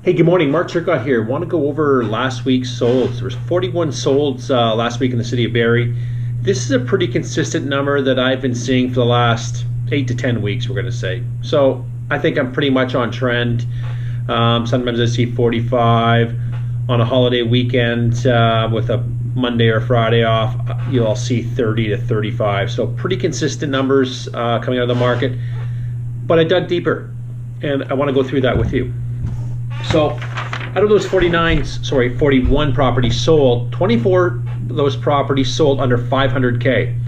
Hey, good morning. Mark Turcott here. Want to go over last week's solds. There was 41 solds last week in the city of Barrie. This is a pretty consistent number that I've been seeing for the last 8 to 10 weeks, we're going to say. So I think I'm pretty much on trend. Sometimes I see 45 on a holiday weekend with a Monday or Friday off. You'll see 30 to 35. So pretty consistent numbers coming out of the market. But I dug deeper, and I want to go through that with you. So out of those 41 properties sold, 24 of those properties sold under 500K.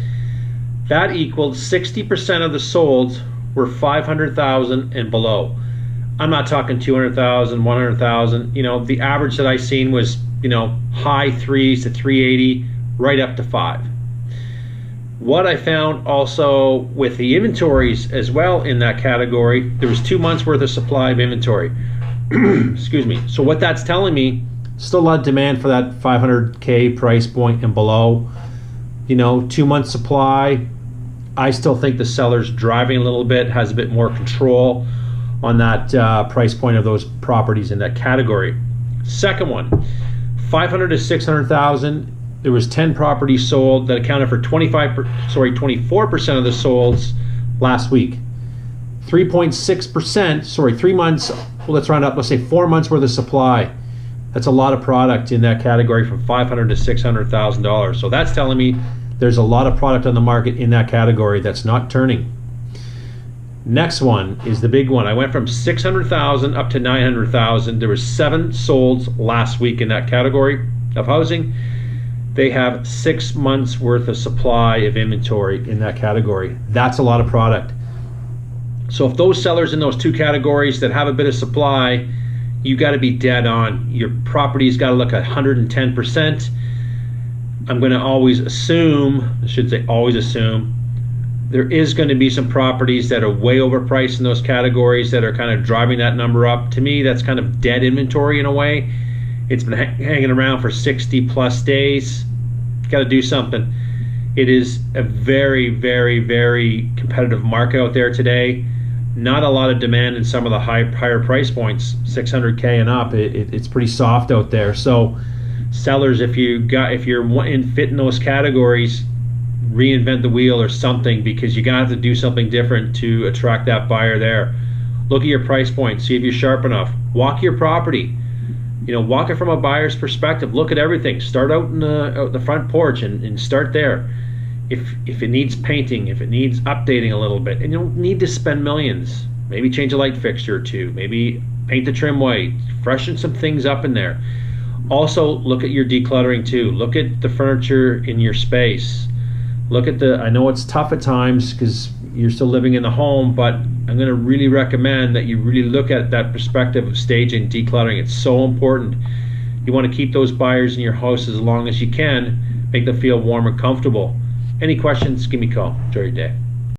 That equaled 60% of the solds were 500,000 and below. I'm not talking 200,000, 100,000. You know, the average that I seen was, high threes to 380, right up to 5. What I found also with the inventories as well in that category, there was 2 months worth of supply of inventory. Excuse me. So what that's telling me, still a lot of demand for that 500K price point and below. 2 months supply. I still think the seller's driving a little bit, has a bit more control on that price point of those properties in that category. Second one, 500 to 600,000. There was 10 properties sold that accounted for 24% of the solds last week. 3.6%, 3 months, well, let's round up, let's say 4 months worth of supply. That's a lot of product in that category from $500 to $600,000. So that's telling me there's a lot of product on the market in that category that's not turning. Next one is the big one. I went from 600,000 up to 900,000. There was 7 solds last week in that category of housing. They have 6 months worth of supply of inventory in that category. That's a lot of product. So if those sellers in those 2 categories that have a bit of supply, you got to be dead on. Your property's got to look at 110%. I'm going to always assume, there is going to be some properties that are way overpriced in those categories that are kind of driving that number up. To me, that's kind of dead inventory in a way. It's been hanging around for 60 plus days. Got to do something. It is a very, very, very competitive market out there today. Not a lot of demand in some of the higher price points, 600K and up. It's pretty soft out there. So sellers, if you're fit in those categories, reinvent the wheel or something, because you gotta have to do something different to attract that buyer there. Look at your price point, see if you're sharp enough. Walk your property. Walk it from a buyer's perspective. Look at everything. Start out in the front porch and start there. If it needs painting, if it needs updating a little bit, and you don't need to spend millions. Maybe change a light fixture or two. Maybe paint the trim white. Freshen some things up in there. Also, look at your decluttering too. Look at the furniture in your space. I know it's tough at times because you're still living in the home, but I'm going to really recommend that you really look at that perspective of staging, decluttering. It's so important. You want to keep those buyers in your house as long as you can, make them feel warm and comfortable. Any questions, give me a call. Enjoy your day.